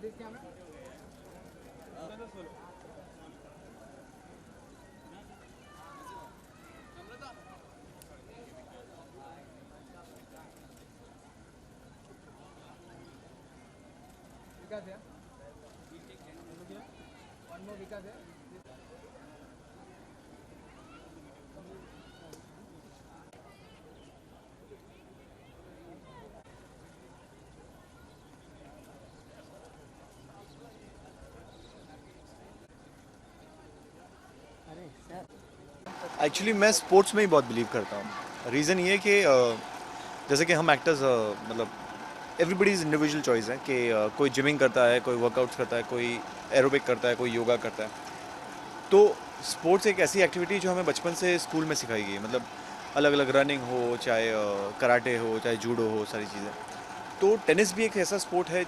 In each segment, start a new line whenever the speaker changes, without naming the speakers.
this camera? Vikas here. One more Vikas here.
Actually मैं sports में ही बहुत believe करता हूँ। रीज़न ये कि जैसे कि हम एक्टर्स मतलब एवरीबडी इज़ इंडिविजुअल चॉइस है कि कोई जिमिंग करता है, कोई वर्कआउट्स करता है, कोई एरोबिक करता है, कोई योगा करता है। तो स्पोर्ट्स एक ऐसी एक्टिविटी जो हमें बचपन से स्कूल में सिखाई गई, मतलब अलग अलग रनिंग हो, चाहे कराटे हो, चाहे जूडो हो, सारी चीज़ें। तो टेनिस भी एक ऐसा स्पोर्ट है,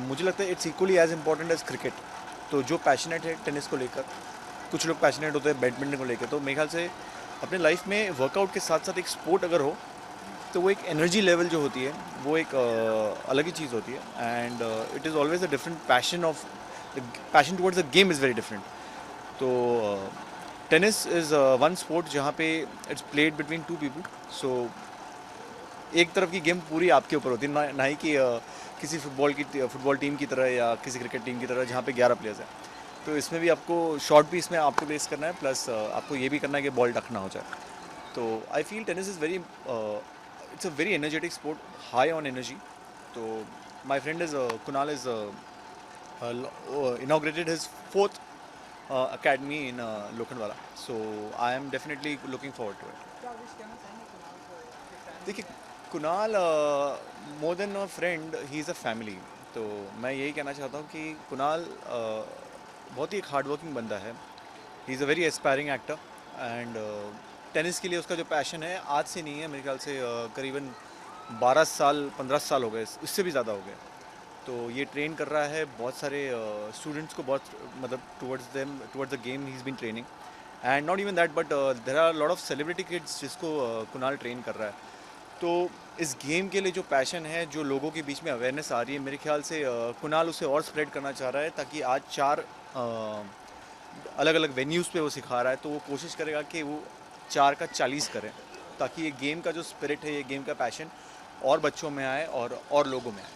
मुझे लगता है it's equally as important as cricket. तो जो पैशनेट है टेनिस को लेकर, कुछ लोग पैशनेट होते हैं बैडमिंटन को लेकर, तो मेरे ख्याल से अपने लाइफ में वर्कआउट के साथ साथ एक स्पोर्ट अगर हो तो वो एक एनर्जी लेवल जो होती है वो एक अलग ही चीज़ होती है। And it is always a different passion towards the game is very different. तो टेनिस इज़ वन स्पोर्ट जहाँ पे it's played between two people. So एक तरफ की गेम पूरी आपके ऊपर होती है, ना ही कि किसी फुटबॉल टीम की तरह या किसी क्रिकेट टीम की तरह जहाँ पे 11 प्लेयर्स हैं। तो इसमें भी आपको शॉट भी इसमें आपको प्लेस करना है, प्लस आपको ये भी करना है कि बॉल टक ना हो जाए। तो I feel tennis is very it's a very energetic sport, high on energy. तो my friend is Kunal is inaugurated his fourth academy in Lokhandwala. So I am definitely looking forward to it. देखिए Kunal more than a friend he is a family. तो मैं यही कहना चाहता हूँ कि कुणाल बहुत ही एक हार्ड वर्किंग बंदा है। He is a very aspiring actor and tennis के लिए उसका जो पैशन है आज से नहीं है, मेरे ख्याल से करीबन 12 साल 15 साल हो गए, इससे भी ज़्यादा हो गए। तो ये ट्रेन कर रहा है बहुत सारे स्टूडेंट्स को, बहुत मतलब towards the game he is been training. And not even that but there are lot of celebrity kids जिसको कुणाल ट्रेन कर रहा है। तो इस गेम के लिए जो पैशन है, जो लोगों के बीच में अवेयरनेस आ रही है, मेरे ख्याल से कुणाल उसे और स्प्रेड करना चाह रहा है, ताकि आज 4 अलग अलग वेन्यूज़ पे वो सिखा रहा है। तो वो कोशिश करेगा कि वो 4 का 40 करें, ताकि ये गेम का जो स्पिरिट है, ये गेम का पैशन और बच्चों में आए और लोगों में आए।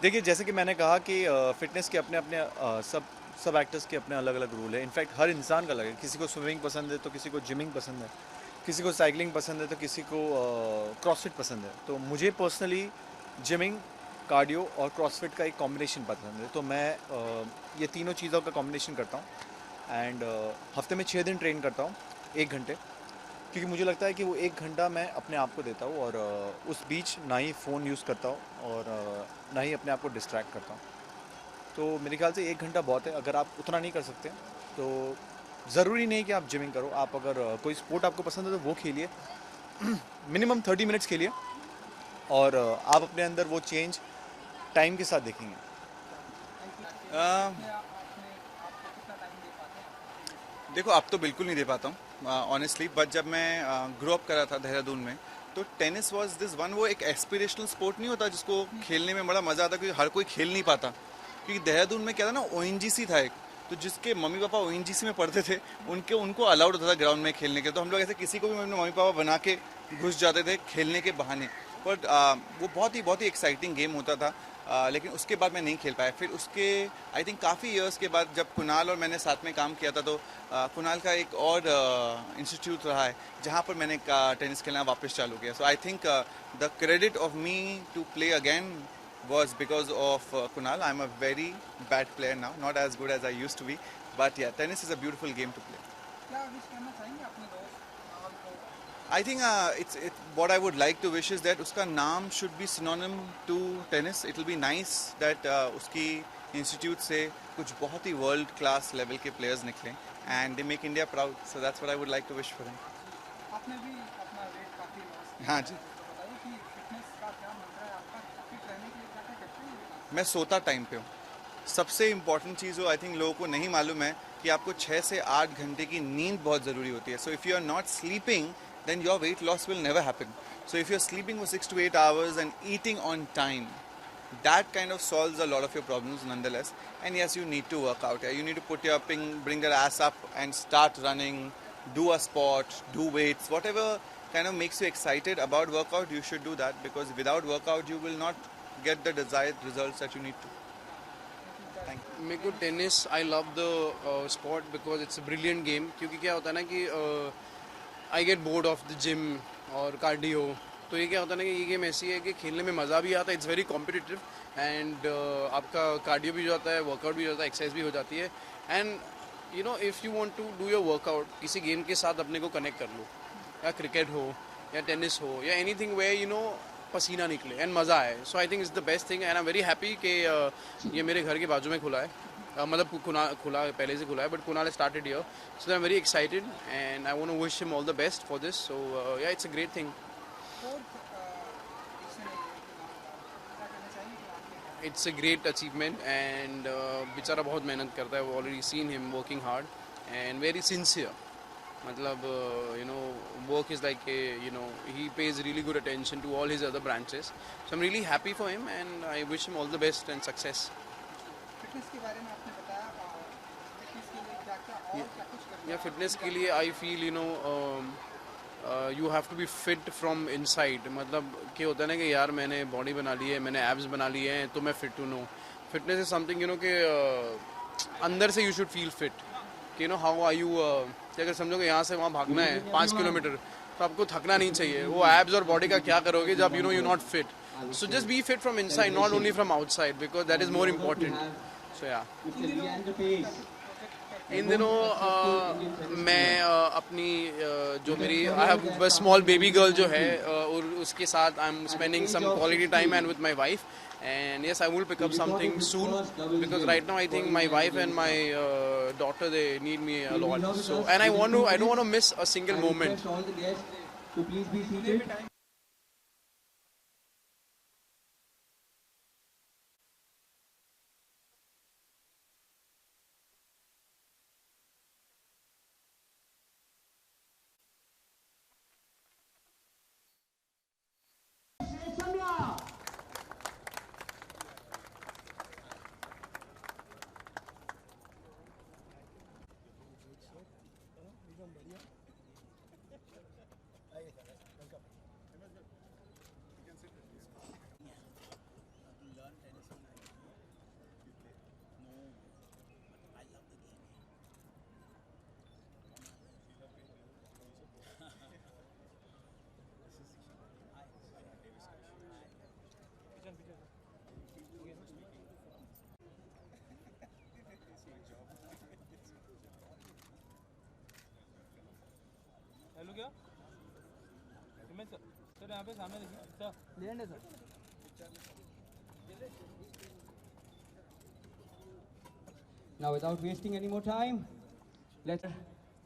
देखिए जैसे कि मैंने कहा कि फ़िटनेस के अपने अपने सब एक्टर्स के अपने अलग अलग रूल है। इनफैक्ट हर इंसान का अलग है, किसी को स्विमिंग पसंद है तो किसी को जिमिंग पसंद है, किसी को साइकिलिंग पसंद है तो किसी को क्रॉसफिट पसंद है। तो मुझे पर्सनली जिमिंग, कार्डियो और क्रॉसफिट का एक कॉम्बिनेशन पसंद है। तो मैं ये तीनों चीज़ों का कॉम्बिनेशन करता हूँ एंड हफ्ते में 6 दिन ट्रेन करता हूँ 1 घंटे, क्योंकि मुझे लगता है कि वो 1 घंटा मैं अपने आप को देता हूँ और उस बीच ना ही फ़ोन यूज़ करता हूँ और ना ही अपने आप को डिस्ट्रैक्ट करता हूँ। तो मेरे ख्याल से 1 घंटा बहुत है। अगर आप उतना नहीं कर सकते तो ज़रूरी नहीं कि आप जिमिंग करो। आप अगर कोई स्पोर्ट आपको पसंद है तो वो खेलिए, मिनिमम 30 मिनट्स खेलिए और आप अपने अंदर वो चेंज टाइम के साथ देखेंगे।
देखो अब तो बिल्कुल नहीं दे पाता हूँ ऑनेस्टली, बट जब मैं ग्रो अप कर रहा था देहरादून में तो टेनिस वाज दिस वन, वो एक एस्पिरेशनल स्पोर्ट नहीं होता जिसको खेलने में बड़ा मज़ा आता, क्योंकि हर कोई खेल नहीं पाता। क्योंकि देहरादून में क्या था ना, ओएनजीसी था एक, तो जिसके मम्मी पापा ओएनजीसी में पढ़ते थे उनको अलाउड होता था ग्राउंड में खेलने के। तो हम लोग ऐसे किसी को भी अपने मम्मी पापा बना के घुस जाते थे खेलने के बहाने। बट वो बहुत ही एक्साइटिंग गेम होता था। लेकिन उसके बाद मैं नहीं खेल पाया। फिर उसके आई थिंक काफ़ी इयर्स के बाद जब कुणाल और मैंने साथ में काम किया था, तो कुणाल का एक और इंस्टीट्यूट रहा है जहाँ पर मैंने टेनिस खेलना वापस चालू किया। So I think the credit of me to play again was because of Kunal. I'm a very bad player now, not as good as I used to be. But yeah, tennis is a beautiful game to play.
क्या wish करना चाहेंगे अपने दोस्त राहुल को?
I think what I would like to wish is that उसका नाम should be synonym to tennis. It will be nice that उसकी institute से कुछ बहुत ही world class level के players निकलें and they make India proud. So that's what I would like to wish for him.
आपने भी अपना वेट काफी लॉस
हाँ जी।
तो बताइए कि फिटनेस का क्या मंत्र है आपका? फिट रहने के लिए क्या क्या करते हैं?
मैं सोता टाइम पे हूँ। सबसे इम्पॉर्टेंट चीज़ हो, आई थिंक लोगों को नहीं मालूम है कि आपको 6 से 8 घंटे की नींद बहुत ज़रूरी होती है। So if you are not sleeping then your weight loss will never happen. So if you are sleeping for 6 to 8 hours and eating on time, that kind of solves a lot of your problems nonetheless. And yes, you need to work out. You need to bring your ass up and start running, do a sport, do weights, whatever kind of makes you excited about workout, you should do that, because without workout you will not get the desired results that you need to. Thank you.
मेरे को tennis I love the sport because it's a brilliant game. क्योंकि क्या होता है ना कि I get bored of the gym और cardio. तो ये क्या होता है ना कि ये गेम ऐसी है कि खेलने में मज़ा भी आता है, इट्स वेरी कॉम्पिटिटिव एंड आपका कार्डियो भी हो जाता है, वर्कआउट भी हो जाता है, एक्सरसाइज भी हो जाती है। And you know if you want to do your workout किसी गेम के साथ अपने को कनेक्ट कर लो, या क्रिकेट हो या टेनिस हो या एनीथिंग वे यू नो पसीना निकले एंड मज़ा आए। So I think it's the best thing and I am very happy कि ये मेरे घर के बाजू में खुला है। मतलब खुला पहले से खुला है, but Kunal started here, so I am very excited and I want to wish him all the best for this. So yeah it's a great thing. It's a great achievement and बेचारा बहुत मेहनत करता है। वो already seen him working hard and very sincere. मतलब you know work is like you know he pays really good attention to all his other branches, so I'm really happy for him and I wish him all the best and success.
Fitness के बारे में आपने बताया, fitness के लिए क्या क्या और क्या कुछ करना
Yeah, fitness के लिए I feel you know you have to be fit from inside. मतलब क्या होता है ना कि यार मैंने बॉडी बना ली है, मैंने एब्स बना लिए हैं तो मैं फिट हूँ। No, fitness is something you know कि अंदर से यू शुड फील फिट कि नो हाउ आर यू। अगर समझो कि यहाँ से वहाँ भागना है 5 किलोमीटर तो आपको थकना नहीं चाहिए। वो एब्स और बॉडी का क्या करोगे जब you know you not fit. So just be fit from inside, not only from outside, because that is more important. So yeah इन दिनों मैं अपनी जो मेरी I have small baby girl जो है और उसके साथ I am spending some quality time and with my wife. And yes, I will pick up something soon because right now I think my wife and my daughter, they need me a lot. So and I don't want to miss a single moment.
All the guests to please be seated.
Hello क्या Himesh sir, sir यहाँ पे सामने देखिए sir,
लेंगे sir.
Now, without wasting any more time, let's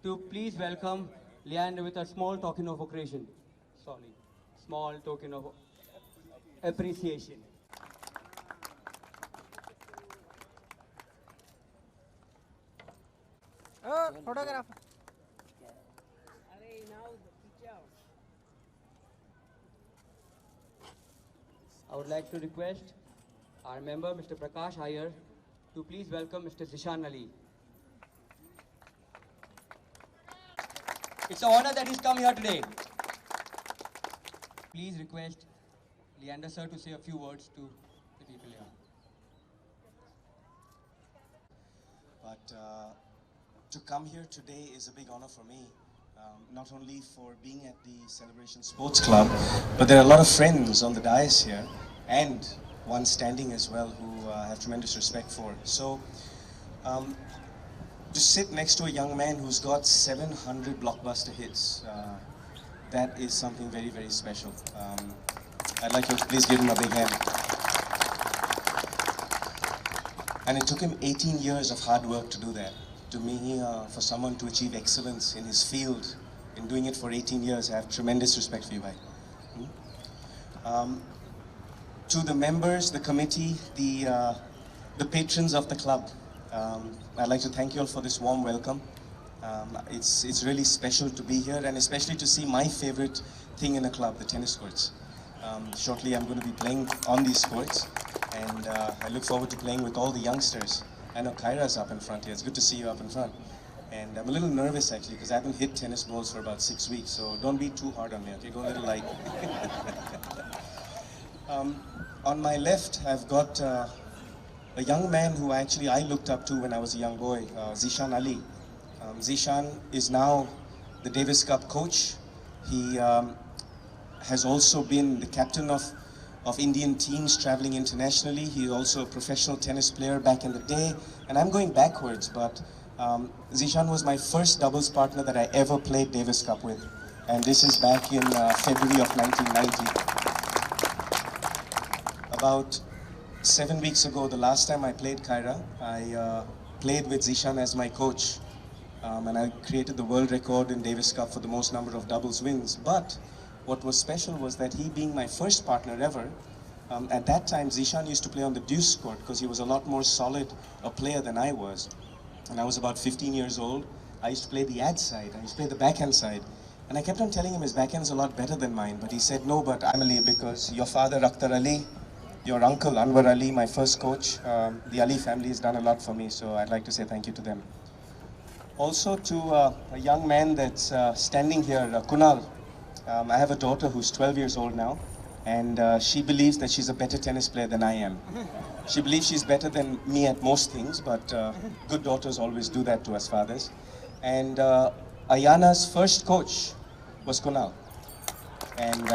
to please welcome Leander with a small token of occasion. Sorry, small token of appreciation.
Photographer
I would like to request our member, Mr. Prakash Iyer, to please welcome Mr. Zishan Ali. It's an honor that he's come here today. Please request Leander sir to say a few words to the people here.
But to come here today is a big honor for me. Not only for being at the Celebration Sports Club, but there are a lot of friends on the dais here, and one standing as well, who I have tremendous respect for. So, to sit next to a young man who's got 700 blockbuster hits, that is something very, very special. I'd like you to please give him a big hand. And it took him 18 years of hard work to do that. To me, for someone to achieve excellence in his field, in doing it for 18 years, I have tremendous respect for you, bhai. To the members, the committee, the patrons of the club, I'd like to thank you all for this warm welcome. It's really special to be here, and especially to see my favorite thing in a club, the tennis courts. Shortly I'm going to be playing on these courts, and I look forward to playing with all the youngsters. I know Kyra's up in front here. It's good to see you up in front. And I'm a little nervous actually, because I haven't hit tennis balls for about 6 weeks, so don't be too hard on me, okay? Go a little light. On my left, I've got a young man who actually I looked up to when I was a young boy, Zishan Ali. Zishan is now the Davis Cup coach. He has also been the captain of Indian teams traveling internationally. He's also a professional tennis player back in the day. And I'm going backwards, but Zishan was my first doubles partner that I ever played Davis Cup with. And this is back in February of 1990. About 7 weeks ago, the last time I played Kyra, I played with Zishan as my coach. And I created the world record in Davis Cup for the most number of doubles wins. But what was special was that he being my first partner ever, at that time Zishan used to play on the deuce court because he was a lot more solid a player than I was. And I was about 15 years old. I used to play the ad side, I used to play the backhand side. And I kept on telling him his backhand's a lot better than mine, but he said, no, but I'm Ali, because your father Akhtar Ali, your uncle Anwar Ali, my first coach, the Ali family has done a lot for me, so I'd like to say thank you to them. Also to a young man that's standing here, Kunal. I have a daughter who's 12 years old now, and she believes that she's a better tennis player than I am. She believes she's better than me at most things, but good daughters always do that to us fathers. And Ayana's first coach was Kunal. And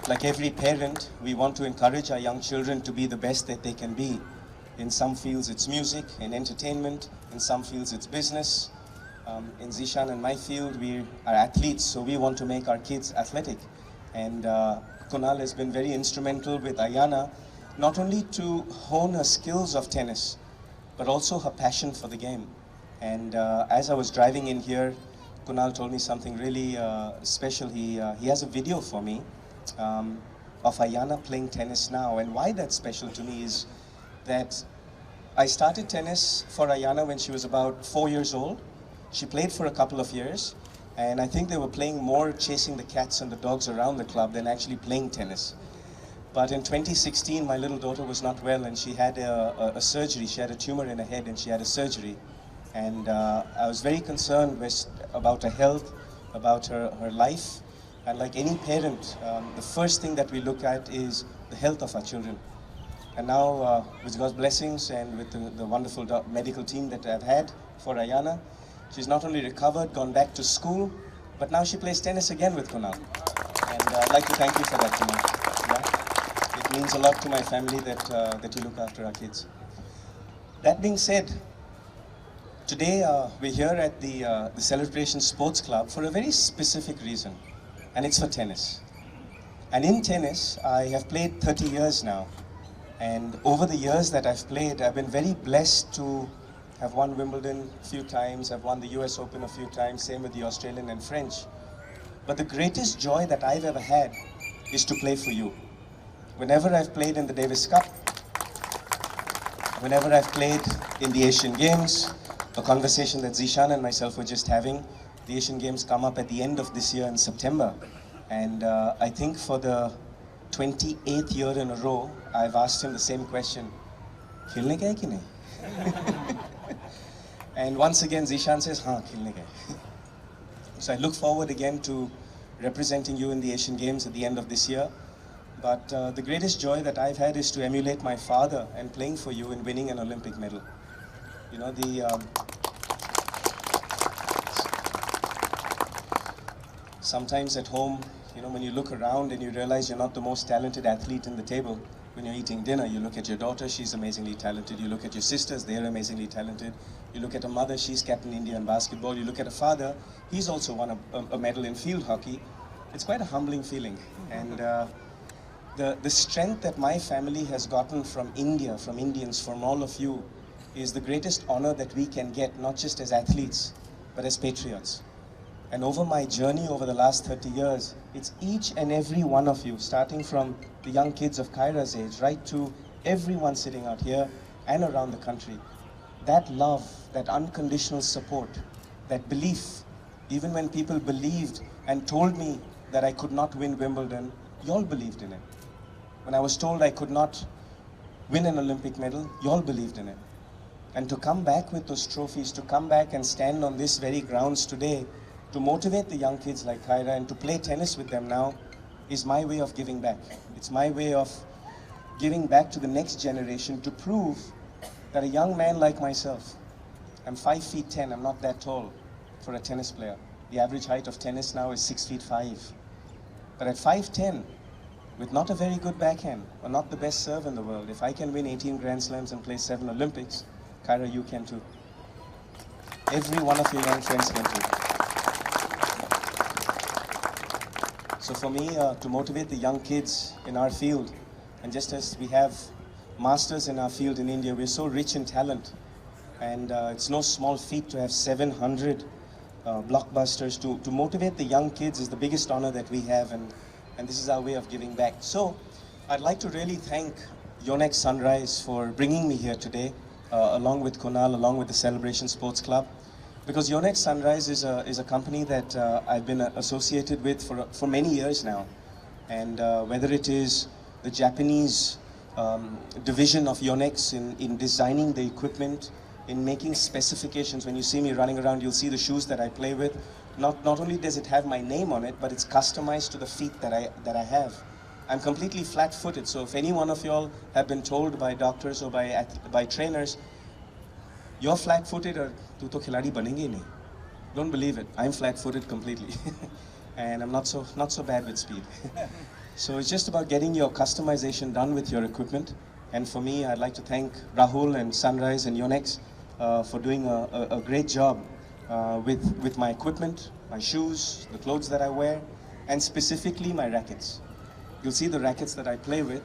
like every parent, we want to encourage our young children to be the best that they can be. In some fields it's music and entertainment, in some fields it's business. In Zishan and my field, we are athletes, so we want to make our kids athletic. And Kunal has been very instrumental with Ayana, not only to hone her skills of tennis, but also her passion for the game. And as I was driving in here, Kunal told me something really special. He has a video for me of Ayana playing tennis now. And why that's special to me is that I started tennis for Ayana when she was about 4 years old. She played for a couple of years, and I think they were playing more chasing the cats and the dogs around the club than actually playing tennis. But in 2016, my little daughter was not well, and she had a surgery. She had a tumor in her head, and she had a surgery. And I was very concerned about her health, about her life. And like any parent, the first thing that we look at is the health of our children. And now, with God's blessings and with the wonderful medical team that I've had for Ayana, she's not only recovered, gone back to school, but now she plays tennis again with Kunal. And I'd like to thank you for that, Kunal. Yeah? It means a lot to my family that you look after our kids. That being said, today we're here at the Celebration Sports Club for a very specific reason, and it's for tennis. And in tennis, I have played 30 years now. And over the years that I've played, I've been very blessed to have won Wimbledon a few times, I've won the US Open a few times, same with the Australian and French. But the greatest joy that I've ever had is to play for you. Whenever I've played in the Davis Cup, whenever I've played in the Asian Games, a conversation that Zishan and myself were just having, the Asian Games come up at the end of this year in September. And I think for the 28th year in a row, I've asked him the same question, "Khilne ka hai ki nahi?" And once again, Zishan says, "Haan, khilne ka hai." So I look forward again to representing you in the Asian Games at the end of this year. But the greatest joy that I've had is to emulate my father and playing for you and winning an Olympic medal. You know, sometimes at home, you know, when you look around and you realize you're not the most talented athlete in the table, when you're eating dinner, you look at your daughter, she's amazingly talented. You look at your sisters, they're amazingly talented. You look at a mother, she's captain India in basketball. You look at a father, he's also won a medal in field hockey. It's quite a humbling feeling. And the strength that my family has gotten from India, from Indians, from all of you, is the greatest honor that we can get, not just as athletes, but as patriots. And over my journey over the last 30 years, it's each and every one of you, starting from the young kids of Kyra's age, right to everyone sitting out here and around the country. That love, that unconditional support, that belief, even when people believed and told me that I could not win Wimbledon, you all believed in it. When I was told I could not win an Olympic medal, you all believed in it. And to come back with those trophies, to come back and stand on this very grounds today, to motivate the young kids like Kyra and to play tennis with them now is my way of giving back. It's my way of giving back to the next generation to prove that a young man like myself, I'm 5'10", I'm not that tall for a tennis player. The average height of tennis now is 6'5". But at 5'10", with not a very good backhand or not the best serve in the world, if I can win 18 Grand Slams and play 7 Olympics, Kyra, you can too. Every one of your young friends can too. So for me, to motivate the young kids in our field, and just as we have masters in our field in India, we're so rich in talent, and it's no small feat to have 700 blockbusters. To motivate the young kids is the biggest honor that we have, and this is our way of giving back. So I'd like to really thank Yonex Sunrise for bringing me here today, along with Kunal, along with the Celebration Sports Club. Because Yonex Sunrise is a company that I've been associated with for many years now. And whether it is the Japanese division of Yonex in designing the equipment, in making specifications. When you see me running around, you'll see the shoes that I play with. Not only does it have my name on it, but it's customized to the feet that I have. I'm completely flat-footed, so if any one of y'all have been told by doctors or by trainers, you're flat-footed or tu to khiladi banenge nahi. Don't believe it. I'm flat-footed completely. And I'm not so bad with speed. So it's just about getting your customization done with your equipment. And for me, I'd like to thank Rahul and Sunrise and Yonex for doing a great job with my equipment, my shoes, the clothes that I wear, and specifically my rackets. You'll see the rackets that I play with,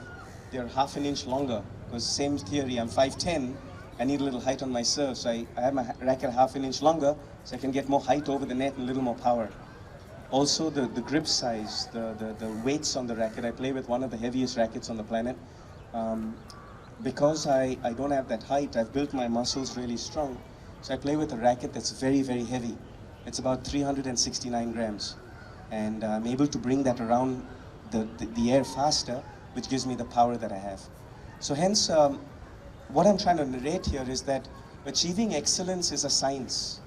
they're half an inch longer, because same theory, I'm 5'10", I need a little height on my serve, so I have my racket half an inch longer, so I can get more height over the net and a little more power. Also the grip size, the weights on the racket, I play with one of the heaviest rackets on the planet. Because I don't have that height, I've built my muscles really strong, so I play with a racket that's very, very heavy. It's about 369 grams, and I'm able to bring that around the air faster, which gives me the power that I have. So hence, what I'm trying to narrate here is that achieving excellence is a science.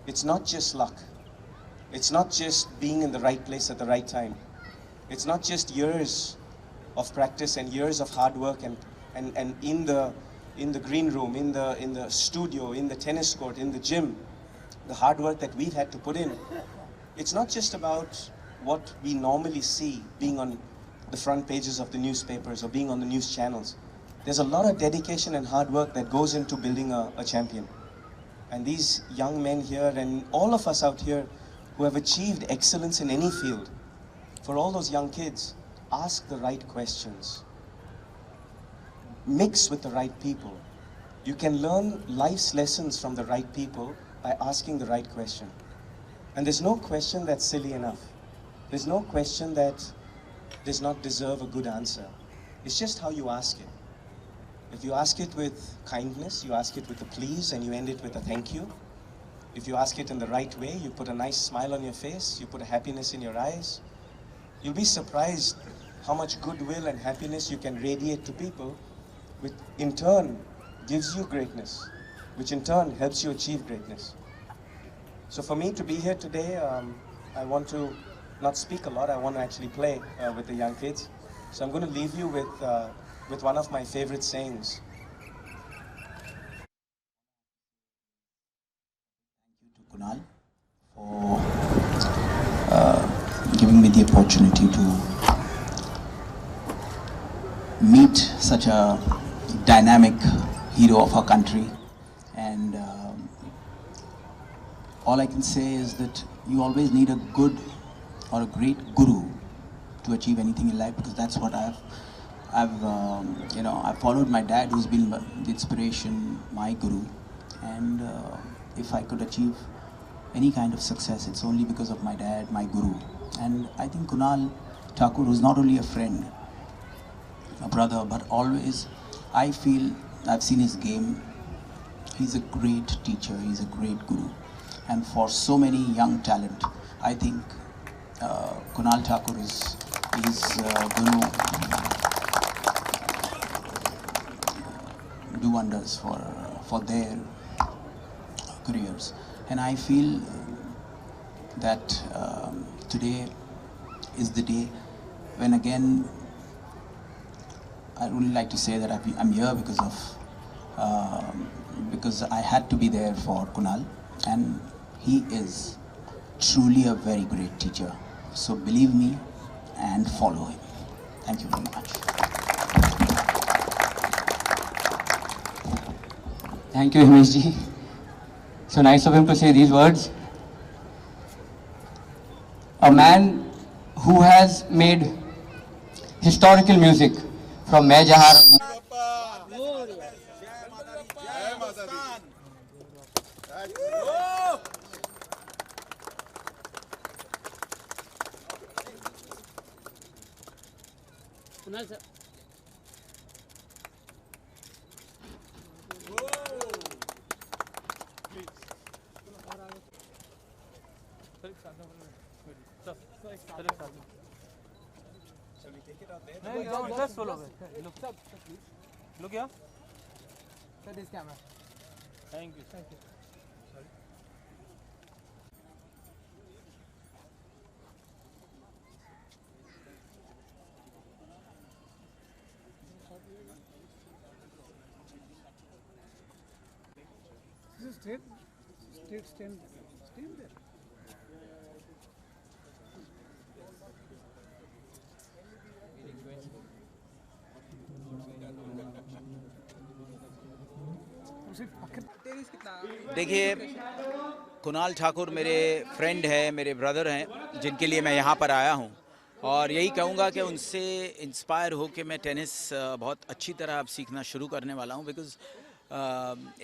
It's not just luck. It's not just being in the right place at the right time. It's not just years of practice and years of hard work and in the green room, in the studio, in the tennis court, in the gym, the hard work that we've had to put in. It's not just about what we normally see being on the front pages of the newspapers or being on the news channels. There's a lot of dedication and hard work that goes into building a champion. And these young men here and all of us out here who have achieved excellence in any field, for all those young kids, ask the right questions. Mix with the right people. You can learn life's lessons from the right people by asking the right question. And there's no question that's silly enough. There's no question that does not deserve a good answer. It's just how you ask it. If you ask it with kindness, you ask it with a please, and you end it with a thank you. If you ask it in the right way, you put a nice smile on your face, you put a happiness in your eyes, you'll be surprised how much goodwill and happiness you can radiate to people, which in turn gives you greatness, which in turn helps you achieve greatness. So for me to be here today, I want to not speak a lot. I want to actually play with the young kids. So I'm going to leave you with one of my favorite sayings.
Kunal for giving me the opportunity to meet such a dynamic hero of our country, and all I can say is that you always need a good or a great guru to achieve anything in life, because that's what I've followed my dad, who's been the inspiration, my guru, and if I could achieve any kind of success, it's only because of my dad, my guru. And I think Kunal Thakur was not only a friend, a brother, but always, I feel, I've seen his game, he's a great teacher, he's a great guru. And for so many young talent, I think Kunal Thakur is going to do wonders for their careers. And I feel that today is the day when, again, I really like to say that I'm here because I had to be there for Kunal, and he is truly a very great teacher. So believe me and follow him. Thank you very much.
Thank you, Himesh ji. So nice of him to say these words. A man who has made historical music from Main Jahan
Just follow me. Look here.
Sir, this camera.
Thank you.
This is straight stand there.
देखिए, कुणाल ठाकुर मेरे friend हैं, मेरे brother हैं, जिनके लिए मैं यहाँ पर आया हूँ, और यही कहूँगा कि उनसे इंस्पायर हो के मैं टेनिस बहुत अच्छी तरह अब सीखना शुरू करने वाला हूँ, बिकॉज़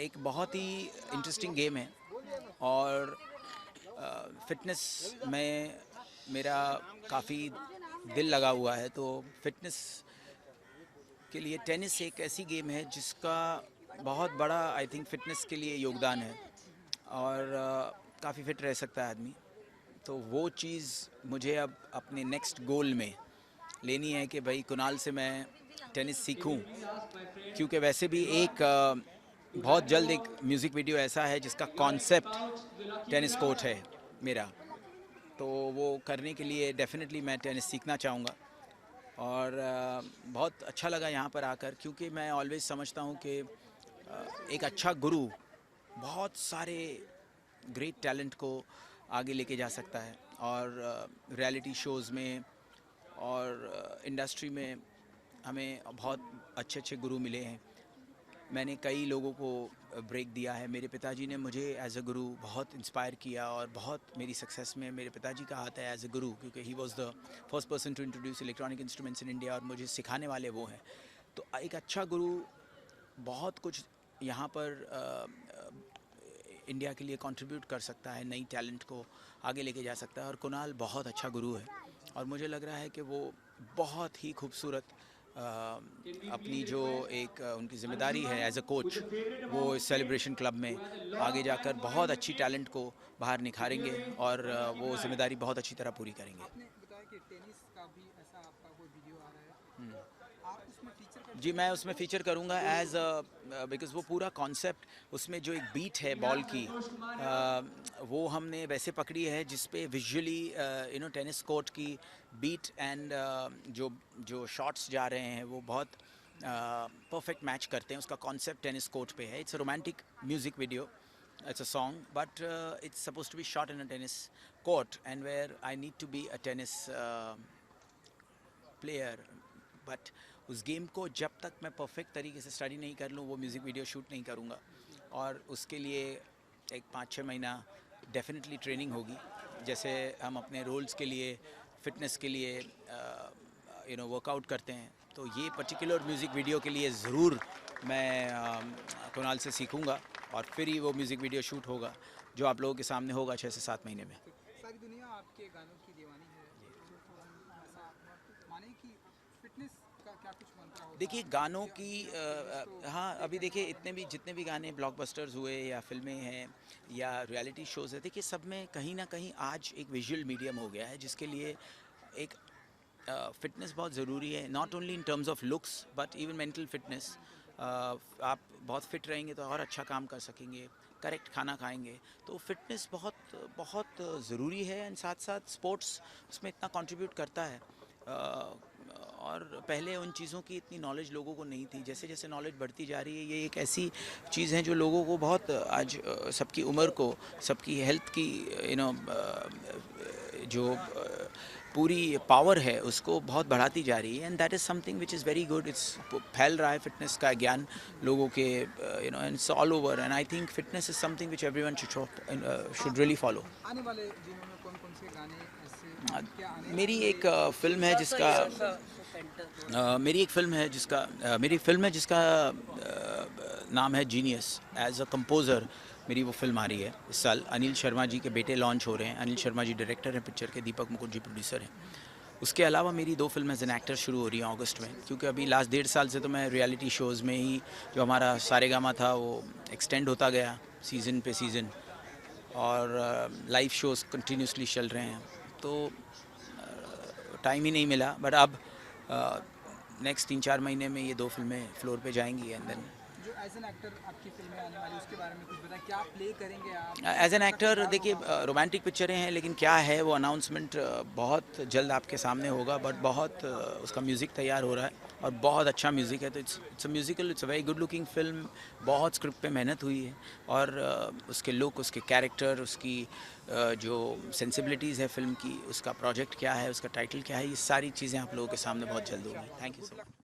एक बहुत ही इंटरेस्टिंग गेम है और फिटनेस में मेरा काफ़ी दिल लगा हुआ है। तो फिटनेस के लिए टेनिस एक ऐसी गेम है जिसका बहुत बड़ा आई थिंक फिटनेस के लिए योगदान है और काफ़ी फिट रह सकता है आदमी। तो वो चीज़ मुझे अब अपने नेक्स्ट गोल में लेनी है कि भाई कुणाल से मैं टेनिस सीखूं, क्योंकि वैसे भी एक बहुत जल्द एक म्यूज़िक वीडियो ऐसा है जिसका कॉन्सेप्ट टेनिस कोर्ट है मेरा, तो वो करने के लिए डेफिनेटली मैं टेनिस सीखना चाहूँगा। और बहुत अच्छा लगा यहाँ पर आकर, क्योंकि मैं ऑलवेज समझता हूँ कि एक अच्छा गुरु बहुत सारे ग्रेट टैलेंट को आगे लेके जा सकता है। और रियलिटी शोज़ में और इंडस्ट्री में हमें बहुत अच्छे अच्छे गुरु मिले हैं। मैंने कई लोगों को ब्रेक दिया है। मेरे पिताजी ने मुझे एज अ गुरु बहुत इंस्पायर किया और बहुत मेरी सक्सेस में मेरे पिताजी का हाथ है एज अ गुरु, क्योंकि he was the first person to introduce electronic instruments in India और मुझे सिखाने वाले वो हैं। तो एक अच्छा गुरु बहुत कुछ यहाँ पर इंडिया के लिए कंट्रीब्यूट कर सकता है, नई टैलेंट को आगे लेके जा सकता है। और कुणाल बहुत अच्छा गुरु है और मुझे लग रहा है कि वो बहुत ही खूबसूरत अपनी जो एक उनकी ज़िम्मेदारी है एज अ कोच, वो इस सेलिब्रेशन क्लब में आगे जाकर बहुत अच्छी टैलेंट को बाहर निखारेंगे और वो ज़िम्मेदारी बहुत अच्छी तरह पूरी करेंगे।
आपने बताया कि टेनिस का भी ऐसा आपका कोई वीडियो आ रहा है, आप उसमें टीचर
जी मैं उसमें फीचर करूंगा एज बिकॉज वो पूरा कॉन्सेप्ट उसमें जो एक बीट है बॉल की वो हमने वैसे पकड़ी है जिस पे विजुअली टेनिस कोर्ट की बीट एंड जो शॉट्स जा रहे हैं वो बहुत परफेक्ट मैच करते हैं. उसका कॉन्सेप्ट टेनिस कोर्ट पे है. It's a romantic music video. It's a song, but it's supposed to be shot in a tennis court, and where I need to be a tennis player. But उस game को जब तक मैं perfect तरीके से study नहीं कर लूँ वो म्यूज़िक वीडियो शूट नहीं करूँगा. और उसके लिए एक 5-6 महीना डेफिनेटली ट्रेनिंग होगी. जैसे हम अपने रोल्स के लिए फिटनेस के लिए वर्कआउट करते हैं, तो ये पर्टिकुलर म्यूज़िक वीडियो के लिए ज़रूर मैं कुणाल से सीखूँगा और फिर ही वो म्यूज़िक वीडियो शूट होगा जो आप लोगों के सामने होगा 6 से 7 महीने में.
सारी दुनिया आपके गानों की दीवानी है, तो हम ऐसा माने कि फिटनेस का क्या कुछ मंत्र होगा?
देखिए गानों की हाँ अभी देखिए जितने भी गाने ब्लॉकबस्टर्स हुए या फिल्में हैं या रियलिटी शोज़ है, देखिए सब में कहीं ना कहीं आज एक विजुअल मीडियम हो गया है जिसके लिए एक फिटनेस बहुत ज़रूरी है. Not only in terms of looks but even mental fitness. आप बहुत फिट रहेंगे तो और अच्छा काम कर सकेंगे. करेक्ट खाना खाएंगे तो फिटनेस बहुत बहुत ज़रूरी है. एंड साथ साथ स्पोर्ट्स उसमें इतना कंट्रीब्यूट करता है. और पहले उन चीज़ों की इतनी नॉलेज लोगों को नहीं थी. जैसे जैसे नॉलेज बढ़ती जा रही है ये एक ऐसी चीज़ है जो लोगों को बहुत आज सबकी उम्र को सबकी हेल्थ की जो पूरी पावर है उसको बहुत बढ़ाती जा रही है. And that is something which is very good. It's फैल रहा है फिटनेस का ज्ञान लोगों के and it's all over. And I think fitness is something which everyone should really follow.
आने वाले दिनों में कौन कौन से गाने ऐसे क्या आने?
मेरी एक फिल्म है जिसका नाम है जीनियस. एज अ कंपोज़र मेरी वो फिल्म आ रही है इस साल. अनिल शर्मा जी के बेटे लॉन्च हो रहे हैं. अनिल शर्मा जी डायरेक्टर हैं पिक्चर के, दीपक मुकुट जी प्रोड्यूसर हैं. उसके अलावा मेरी 2 फिल्में एज एन एक्टर शुरू हो रही हैं अगस्त में, क्योंकि अभी लास्ट 1.5 साल से तो मैं रियलिटी शोज़ में ही जो हमारा सारेगामा था वो एक्सटेंड होता गया सीज़न पे सीज़न, और लाइव शोज़ कंटिन्यूसली चल रहे हैं तो टाइम ही नहीं मिला. बट अब नेक्स्ट 3-4 महीने में ये 2 फिल्में फ्लोर पे जाएंगी. एंड देन
जो एज एन एक्टर आपकी फिल्में आने वाली उसके बारे में कुछ बताएं. क्या प्ले करेंगे आप?
एज एन एक्टर देखिए रोमांटिक पिक्चरें हैं, लेकिन क्या है वो अनाउंसमेंट बहुत जल्द आपके सामने होगा. बट बहुत उसका म्यूज़िक तैयार हो रहा है और बहुत अच्छा म्यूज़िक है. तो it's a musical, it's a very good looking film. बहुत स्क्रिप्ट पे मेहनत हुई है और उसके लुक, उसके कैरेक्टर, उसकी जो सेंसिबिलिटीज़ है फिल्म की, उसका प्रोजेक्ट क्या है, उसका टाइटल क्या है, ये सारी चीज़ें आप लोगों के सामने बहुत जल्द होंगी. Thank you so much.